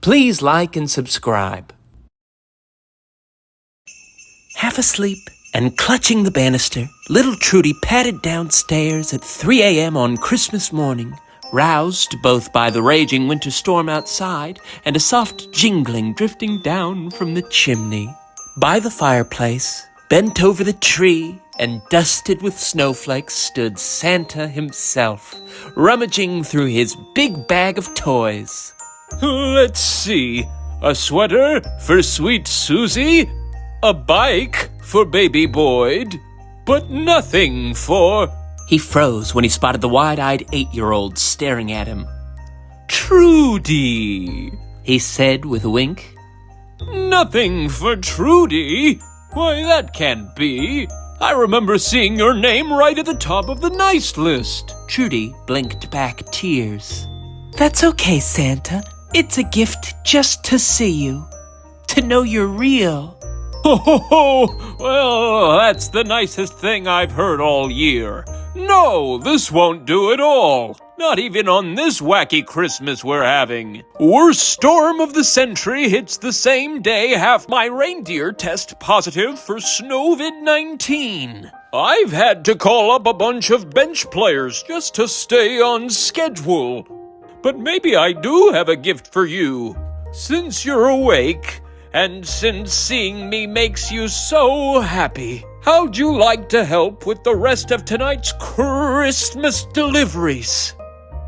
Please like and subscribe. Half asleep and clutching the banister, little Trudy padded downstairs at 3 a.m. on Christmas morning, roused both by the raging winter storm outside and a soft jingling drifting down from the chimney. By the fireplace, bent over the tree and dusted with snowflakes, stood Santa himself, rummaging through his big bag of toys. Let's see. A sweater for sweet Susie, a bike for baby Boyd, but nothing for... He froze when he spotted the wide-eyed 8-year-old staring at him. Trudy, he said with a wink. Nothing for Trudy? Why, that can't be. I remember seeing your name right at the top of the nice list. Trudy blinked back tears. That's okay, Santa. It's a gift just to see you, to know you're real. Ho, ho, ho! Well, that's the nicest thing I've heard all year. No, this won't do at all. Not even on this wacky Christmas we're having. Worst storm of the century hits the same day half my reindeer test positive for Snowvid-19. I've had to call up a bunch of bench players just to stay on schedule. But maybe I do have a gift for you. Since you're awake, and since seeing me makes you so happy, how'd you like to help with the rest of tonight's Christmas deliveries?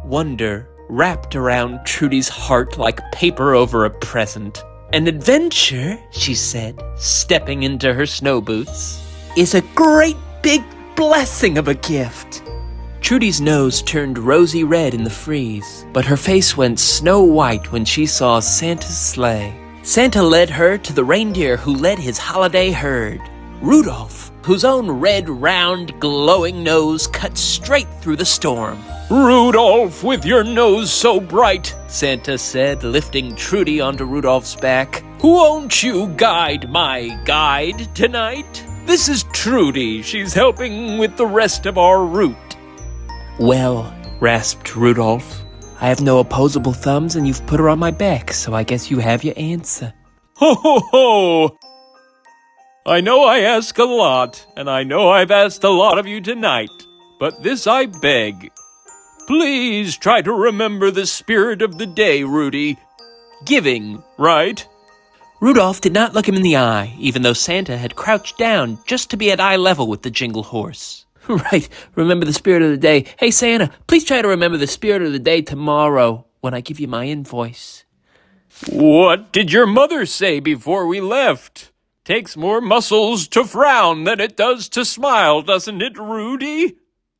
Wonder wrapped around Trudy's heart like paper over a present. An adventure, she said, stepping into her snow boots, is a great big blessing of a gift. Trudy's nose turned rosy red in the freeze, but her face went snow white when she saw Santa's sleigh. Santa led her to the reindeer who led his holiday herd, Rudolph, whose own red, round, glowing nose cut straight through the storm. Rudolph, with your nose so bright, Santa said, lifting Trudy onto Rudolph's back. Won't you guide my guide tonight? This is Trudy. She's helping with the rest of our route. Well, rasped Rudolph, I have no opposable thumbs and you've put her on my back, so I guess you have your answer. Ho, ho, ho! I know I ask a lot, and I know I've asked a lot of you tonight, but this I beg. Please try to remember the spirit of the day, Rudy. Giving, right? Rudolph did not look him in the eye, even though Santa had crouched down just to be at eye level with the jingle horse. Right, remember the spirit of the day. Hey, Santa, please try to remember the spirit of the day tomorrow when I give you my invoice. What did your mother say before we left? Takes more muscles to frown than it does to smile, doesn't it, Rudy?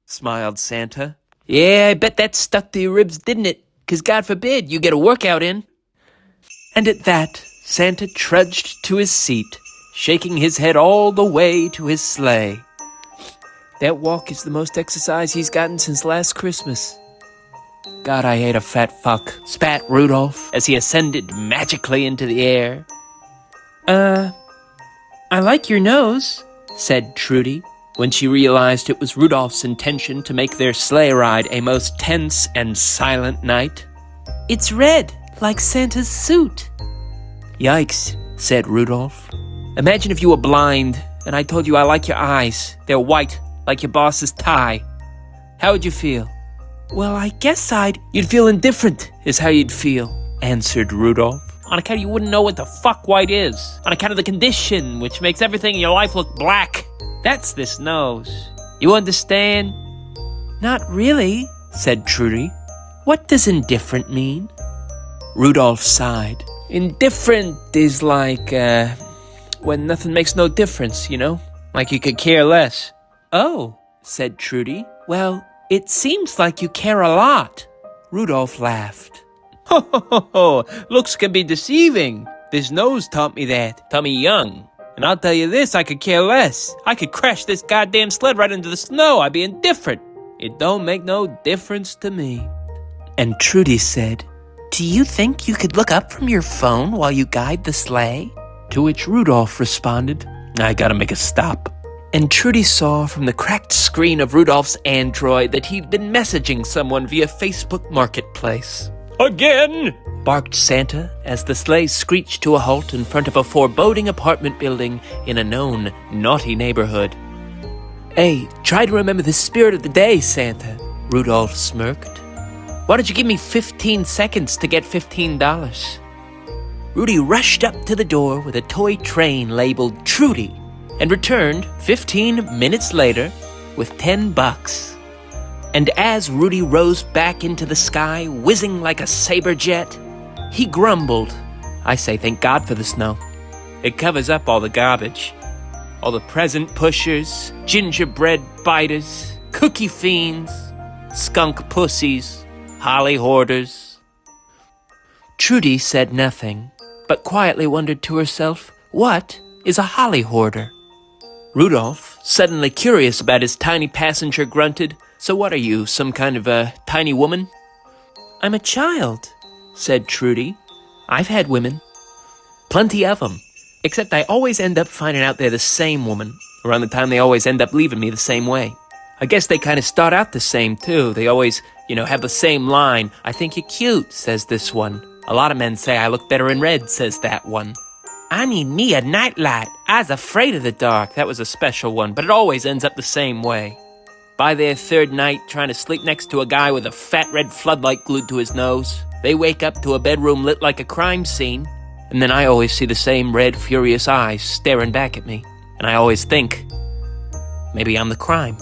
Smiled Santa. Yeah, I bet that stuck to your ribs, didn't it? 'Cause God forbid you get a workout in. And at that, Santa trudged to his seat, shaking his head all the way to his sleigh. That walk is the most exercise he's gotten since last Christmas. God, I hate a fat fuck, spat Rudolph as he ascended magically into the air. I like your nose, said Trudy, when she realized it was Rudolph's intention to make their sleigh ride a most tense and silent night. It's red, like Santa's suit. Yikes, said Rudolph. Imagine if you were blind and I told you I like your eyes. They're white, like your boss's tie. How would you feel? Well, I guess You'd feel indifferent, is how you'd feel, answered Rudolph. On account you wouldn't know what the fuck white is. On account of the condition, which makes everything in your life look black. That's this nose. You understand? Not really, said Trudy. What does indifferent mean? Rudolph sighed. Indifferent is like, when nothing makes no difference, you know? Like you could care less. Oh, said Trudy. Well, it seems like you care a lot. Rudolph laughed. Ho, ho, ho, ho. Looks can be deceiving. This nose taught me that. Taught me young. And I'll tell you this, I could care less. I could crash this goddamn sled right into the snow. I'd be indifferent. It don't make no difference to me. And Trudy said, do you think you could look up from your phone while you guide the sleigh? To which Rudolph responded, I gotta make a stop. And Trudy saw from the cracked screen of Rudolph's Android that he'd been messaging someone via Facebook Marketplace. Again! Barked Santa as the sleigh screeched to a halt in front of a foreboding apartment building in a known naughty neighborhood. Hey, try to remember the spirit of the day, Santa, Rudolph smirked. Why don't you give me 15 seconds to get $15? Rudy rushed up to the door with a toy train labeled Trudy and returned 15 minutes later with $10. And as Rudy rose back into the sky, whizzing like a saber jet, he grumbled, I say thank God for the snow. It covers up all the garbage. All the present pushers, gingerbread biters, cookie fiends, skunk pussies, holly hoarders. Trudy said nothing, but quietly wondered to herself, what is a holly hoarder? Rudolph, suddenly curious about his tiny passenger, grunted, so what are you, some kind of a tiny woman? I'm a child, said Trudy. I've had women. Plenty of them. Except I always end up finding out they're the same woman. Around the time they always end up leaving me the same way. I guess they kind of start out the same, too. They always, have the same line. I think you're cute, says this one. A lot of men say I look better in red, says that one. I need me a nightlight. I was afraid of the dark. That was a special one, but it always ends up the same way. By their third night, trying to sleep next to a guy with a fat red floodlight glued to his nose, they wake up to a bedroom lit like a crime scene, and then I always see the same red, furious eyes staring back at me, and I always think, maybe I'm the crime.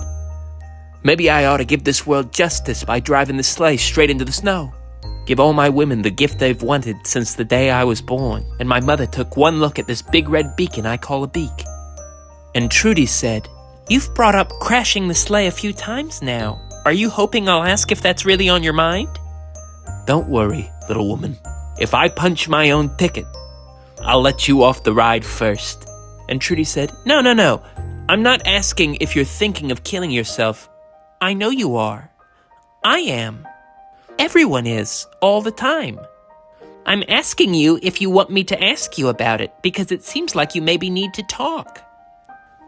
Maybe I ought to give this world justice by driving the sleigh straight into the snow. Give all my women the gift they've wanted since the day I was born, and my mother took one look at this big red beacon I call a beak. And Trudy said, You've brought up crashing the sleigh a few times now. Are you hoping I'll ask if that's really on your mind? Don't worry, little woman. If I punch my own ticket, I'll let you off the ride first. And Trudy said, No. I'm not asking if you're thinking of killing yourself. I know you are. I am. Everyone is, all the time. I'm asking you if you want me to ask you about it, because it seems like you maybe need to talk.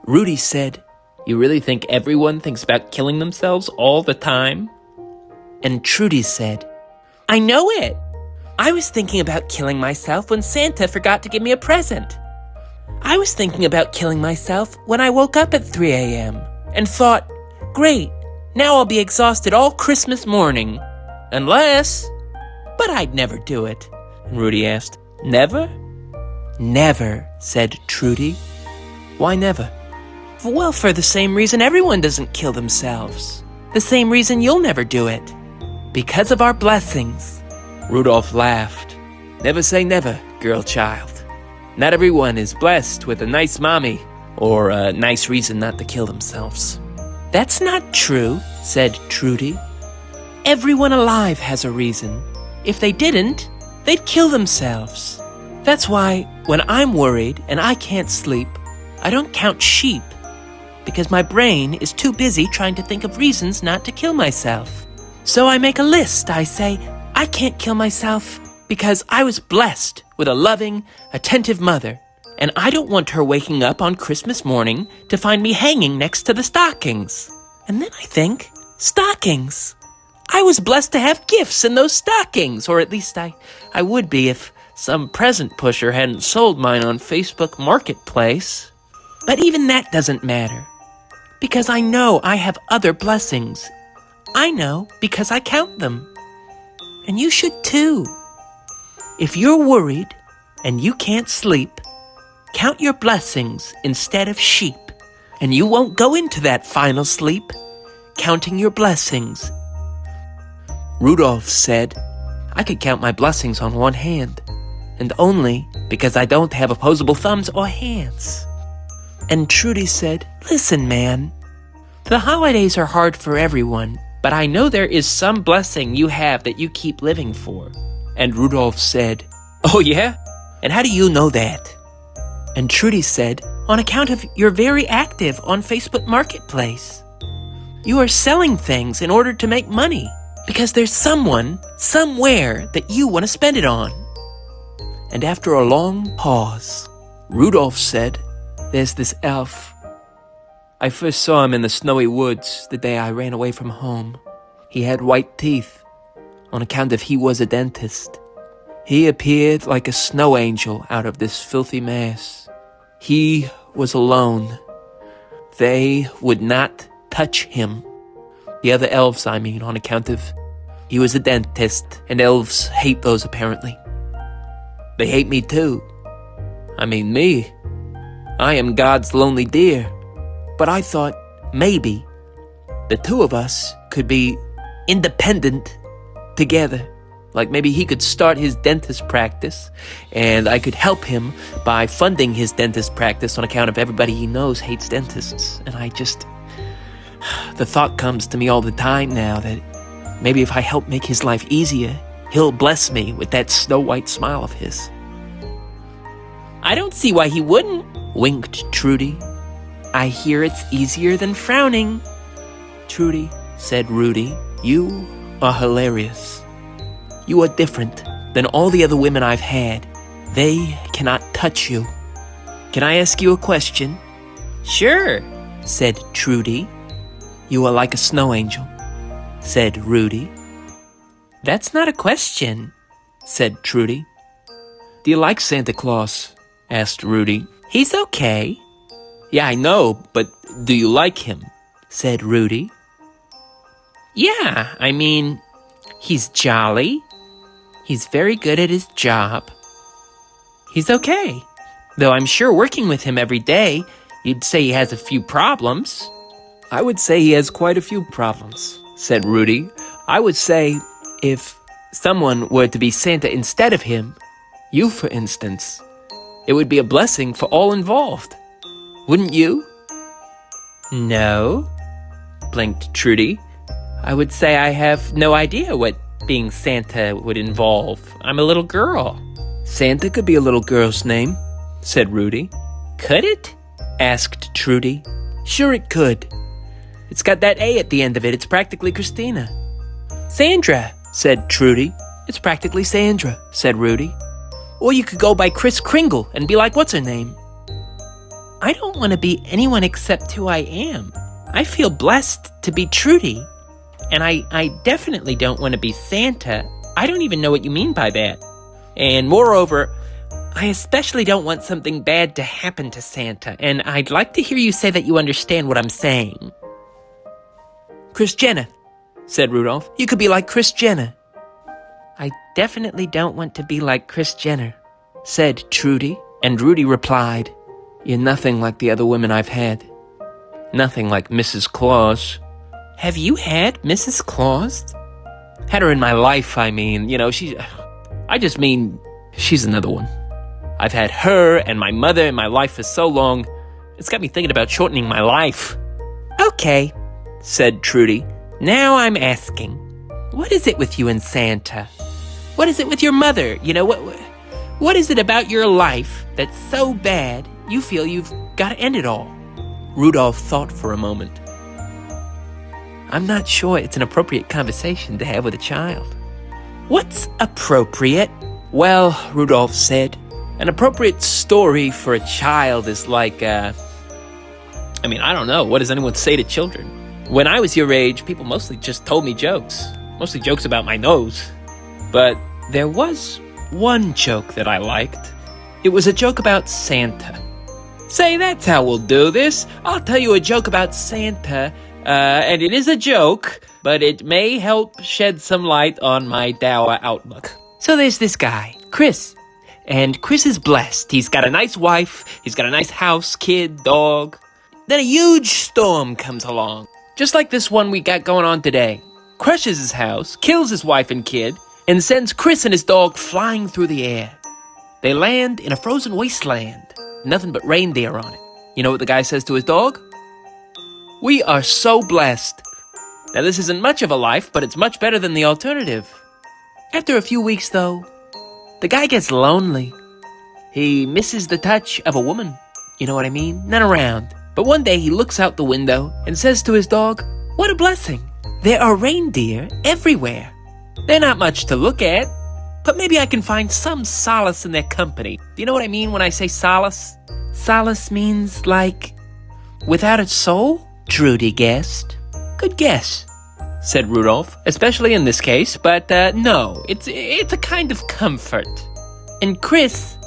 Rudy said, You really think everyone thinks about killing themselves all the time? And Trudy said, I know it. I was thinking about killing myself when Santa forgot to give me a present. I was thinking about killing myself when I woke up at 3 a.m. and thought, great, now I'll be exhausted all Christmas morning. Unless... But I'd never do it. And Rudy asked, Never? Never, said Trudy. Why never? Well, for the same reason everyone doesn't kill themselves. The same reason you'll never do it. Because of our blessings. Rudolph laughed. Never say never, girl child. Not everyone is blessed with a nice mommy or a nice reason not to kill themselves. That's not true, said Trudy. Everyone alive has a reason. If they didn't, they'd kill themselves. That's why when I'm worried and I can't sleep, I don't count sheep. Because my brain is too busy trying to think of reasons not to kill myself. So I make a list. I say, I can't kill myself because I was blessed with a loving, attentive mother. And I don't want her waking up on Christmas morning to find me hanging next to the stockings. And then I think, stockings. I was blessed to have gifts in those stockings, or at least I would be if some present pusher hadn't sold mine on Facebook Marketplace. But even that doesn't matter, because I know I have other blessings. I know because I count them. And you should too. If you're worried and you can't sleep, count your blessings instead of sheep, and you won't go into that final sleep counting your blessings. Rudolph said, I could count my blessings on one hand, and only because I don't have opposable thumbs or hands. And Trudy said, Listen, man, the holidays are hard for everyone, but I know there is some blessing you have that you keep living for. And Rudolph said, Oh yeah? And how do you know that? And Trudy said, On account of you're very active on Facebook Marketplace. You are selling things in order to make money. Because there's someone, somewhere, that you want to spend it on. And after a long pause, Rudolph said, There's this elf. I first saw him in the snowy woods the day I ran away from home. He had white teeth, on account of he was a dentist. He appeared like a snow angel out of this filthy mass. He was alone. They would not touch him. The other elves, I mean, on account of he was a dentist, and elves hate those apparently. They hate me too. I mean, me. I am God's lonely deer. But I thought maybe the two of us could be independent together. Like maybe he could start his dentist practice, and I could help him by funding his dentist practice on account of everybody he knows hates dentists. And the thought comes to me all the time now that maybe if I help make his life easier, he'll bless me with that snow-white smile of his. I don't see why he wouldn't, winked Trudy. I hear it's easier than frowning. Trudy, said Rudy, you are hilarious. You are different than all the other women I've had. They cannot touch you. Can I ask you a question? Sure, said Trudy. You are like a snow angel, said Rudy. That's not a question, said Trudy. Do you like Santa Claus? Asked Rudy. He's okay. Yeah, I know, but do you like him? Said Rudy. Yeah, I mean, he's jolly. He's very good at his job. He's okay. Though I'm sure working with him every day, you'd say he has a few problems. I would say he has quite a few problems, said Rudy. I would say if someone were to be Santa instead of him, you for instance, it would be a blessing for all involved. Wouldn't you? No, blinked Trudy. I would say I have no idea what being Santa would involve. I'm a little girl. Santa could be a little girl's name, said Rudy. Could it? Asked Trudy. Sure it could. It's got that A at the end of it. It's practically Christina. Sandra, said Trudy. It's practically Sandra, said Rudy. Or you could go by Kris Kringle and be like, what's her name? I don't want to be anyone except who I am. I feel blessed to be Trudy. And I definitely don't want to be Santa. I don't even know what you mean by that. And moreover, I especially don't want something bad to happen to Santa. And I'd like to hear you say that you understand what I'm saying. Kris Jenner, said Rudolph. You could be like Kris Jenner. I definitely don't want to be like Kris Jenner, said Trudy. And Rudy replied, you're nothing like the other women I've had. Nothing like Mrs. Claus. Have you had Mrs. Claus? Had her in my life, I mean. You know, she's another one. I've had her and my mother in my life for so long, it's got me thinking about shortening my life. Okay, said Trudy. Now I'm asking, what is it with you and Santa? What is it with your mother? You know, what is it about your life that's so bad you feel you've got to end it all? Rudolph thought for a moment. I'm not sure it's an appropriate conversation to have with a child. What's appropriate? Well, Rudolph said, an appropriate story for a child is like, I don't know. What does anyone say to children? When I was your age, people mostly just told me jokes. Mostly jokes about my nose. But there was one joke that I liked. It was a joke about Santa. Say, that's how we'll do this. I'll tell you a joke about Santa, and it is a joke, but it may help shed some light on my dour outlook. So there's this guy, Chris. And Chris is blessed. He's got a nice wife, he's got a nice house, kid, dog. Then a huge storm comes along, just like this one we got going on today. Crushes his house, kills his wife and kid, and sends Chris and his dog flying through the air. They land in a frozen wasteland. Nothing but reindeer on it. You know what the guy says to his dog? We are so blessed. Now this isn't much of a life, but it's much better than the alternative. After a few weeks though, the guy gets lonely. He misses the touch of a woman. You know what I mean? None around. But one day he looks out the window and says to his dog, what a blessing. There are reindeer everywhere. They're not much to look at, but maybe I can find some solace in their company. Do you know what I mean when I say solace? Solace means like without a soul? Trudy guessed. Good guess. said Rudolph, especially in this case, but no, it's a kind of comfort. And Chris,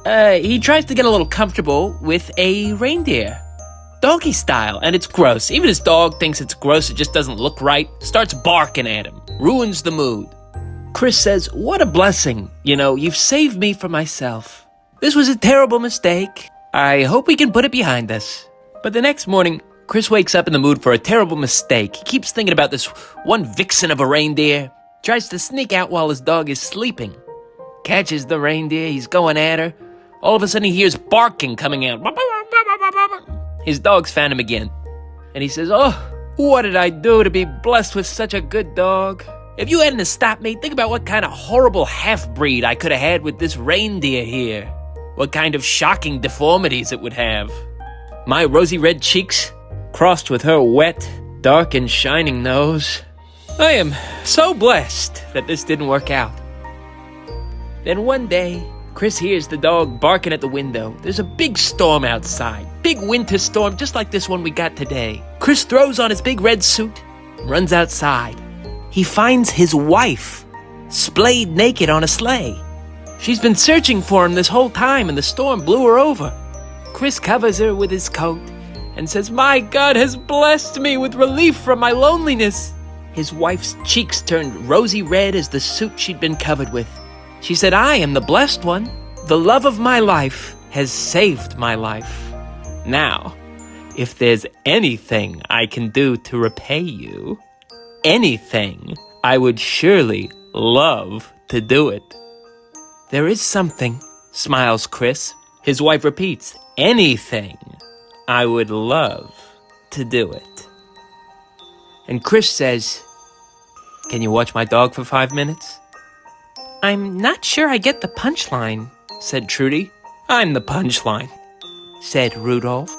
he tries to get a little comfortable with a reindeer. Doggy style, and it's gross. Even his dog thinks it's gross, it just doesn't look right. Starts barking at him. Ruins the mood. Chris says, "What a blessing. You've saved me from myself. This was a terrible mistake. I hope we can put it behind us." But the next morning, Chris wakes up in the mood for a terrible mistake. He keeps thinking about this one vixen of a reindeer. Tries to sneak out while his dog is sleeping. Catches the reindeer, he's going at her. All of a sudden he hears barking coming out. His dog's found him again. And he says, "Oh, what did I do to be blessed with such a good dog? If you hadn't stopped me, think about what kind of horrible half-breed I could have had with this reindeer here. What kind of shocking deformities it would have. My rosy red cheeks crossed with her wet, dark and shining nose. I am so blessed that this didn't work out." Then one day, Chris hears the dog barking at the window. There's a big storm outside. Big winter storm, just like this one we got today. Chris throws on his big red suit and runs outside. He finds his wife, splayed naked on a sleigh. She's been searching for him this whole time, and the storm blew her over. Chris covers her with his coat and says, "My God has blessed me with relief from my loneliness." His wife's cheeks turned rosy red as the suit she'd been covered with. She said, "I am the blessed one. The love of my life has saved my life. Now, if there's anything I can do to repay you, anything, I would surely love to do it." "There is something," smiles Chris. His wife repeats, "Anything, I would love to do it." And Chris says, "Can you watch my dog for 5 minutes?" "I'm not sure I get the punchline," said Trudy. "I'm the punchline," said Rudolph.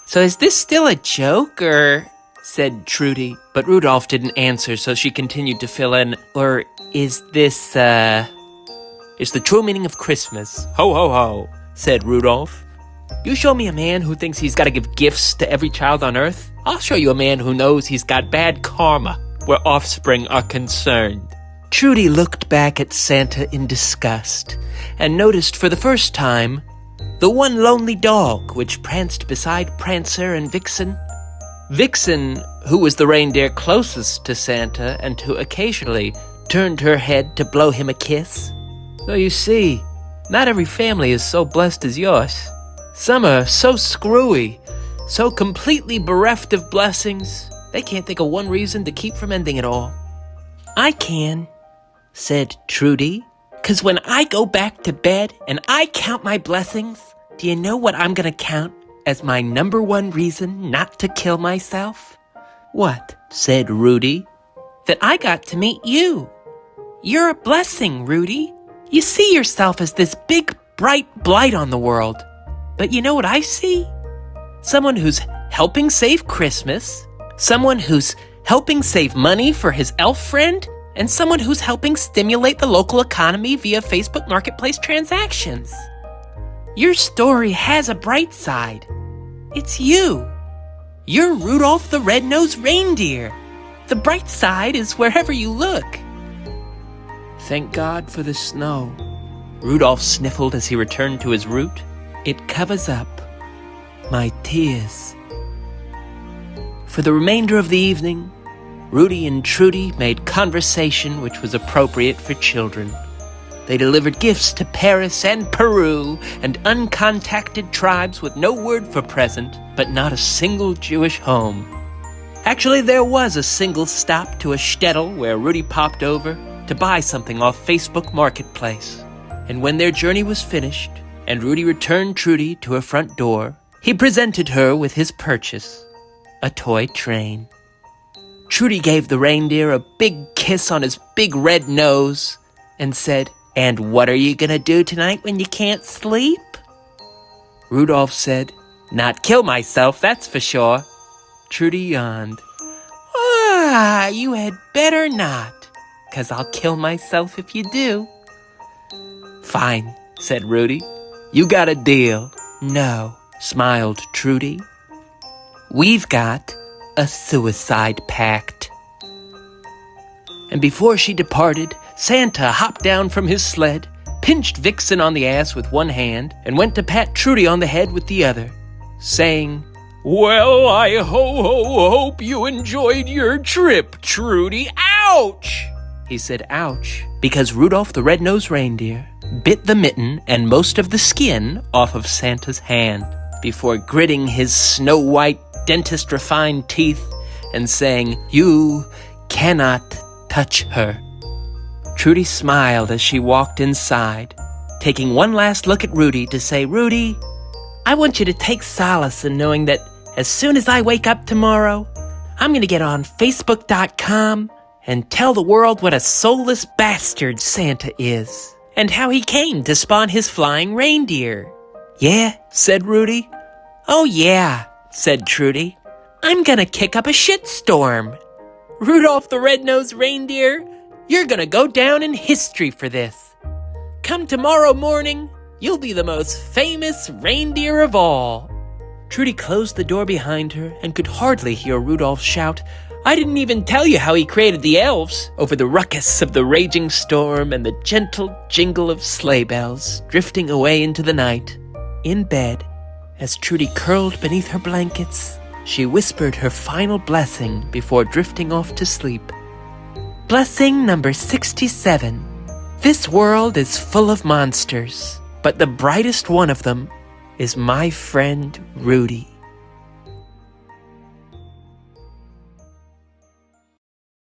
"So is this still a joke, or?" said Trudy. But Rudolph didn't answer, so she continued to fill in, "Or is this, it's the true meaning of Christmas. Ho, ho, ho," said Rudolph. "You show me a man who thinks he's got to give gifts to every child on earth. I'll show you a man who knows he's got bad karma where offspring are concerned." Trudy looked back at Santa in disgust and noticed for the first time the one lonely dog which pranced beside Prancer and Vixen. Vixen, who was the reindeer closest to Santa and who occasionally turned her head to blow him a kiss. So you see, not every family is so blessed as yours. Some are so screwy, so completely bereft of blessings, they can't think of one reason to keep from ending it all. "I can," said Trudy, "'cause when I go back to bed and I count my blessings, do you know what I'm gonna count as my number one reason not to kill myself?" "What?" said Rudy. "That I got to meet you. You're a blessing, Rudy. You see yourself as this big, bright blight on the world. But you know what I see? Someone who's helping save Christmas, someone who's helping save money for his elf friend, and someone who's helping stimulate the local economy via Facebook Marketplace transactions. Your story has a bright side. It's you. You're Rudolph the Red-Nosed Reindeer. The bright side is wherever you look." "Thank God for the snow," Rudolph sniffled as he returned to his route. "It covers up my tears." For the remainder of the evening, Rudy and Trudy made conversation which was appropriate for children. They delivered gifts to Paris and Peru and uncontacted tribes with no word for present, but not a single Jewish home. Actually, there was a single stop to a shtetl where Rudy popped over to buy something off Facebook Marketplace. And when their journey was finished, and Rudy returned Trudy to her front door, he presented her with his purchase, a toy train. Trudy gave the reindeer a big kiss on his big red nose and said, "And what are you gonna do tonight when you can't sleep?" Rudolph said, "Not kill myself, that's for sure." Trudy yawned. You had better not, 'cause I'll kill myself if you do." "Fine," said Rudy. "You got a deal." "No," smiled Trudy. "We've got a suicide pact." And before she departed, Santa hopped down from his sled, pinched Vixen on the ass with one hand, and went to pat Trudy on the head with the other, saying, "Well, I hope you enjoyed your trip, Trudy." Ouch! He said ouch because Rudolph the Red-Nosed Reindeer bit the mitten and most of the skin off of Santa's hand before gritting his snow-white, dentist-refined teeth and saying, "You cannot touch her." Trudy smiled as she walked inside, taking one last look at Rudy to say, "Rudy, I want you to take solace in knowing that as soon as I wake up tomorrow, I'm going to get on Facebook.com and tell the world what a soulless bastard Santa is, and how he came to spawn his flying reindeer." "Yeah," said Rudy. "Oh yeah," said Trudy. "I'm gonna kick up a shitstorm. Rudolph the Red-Nosed Reindeer, you're gonna go down in history for this. Come tomorrow morning, you'll be the most famous reindeer of all." Trudy closed the door behind her and could hardly hear Rudolph shout, "I didn't even tell you how he created the elves," over the ruckus of the raging storm and the gentle jingle of sleigh bells drifting away into the night. In bed, as Trudy curled beneath her blankets, she whispered her final blessing before drifting off to sleep. Blessing number 67. This world is full of monsters, but the brightest one of them is my friend Rudy.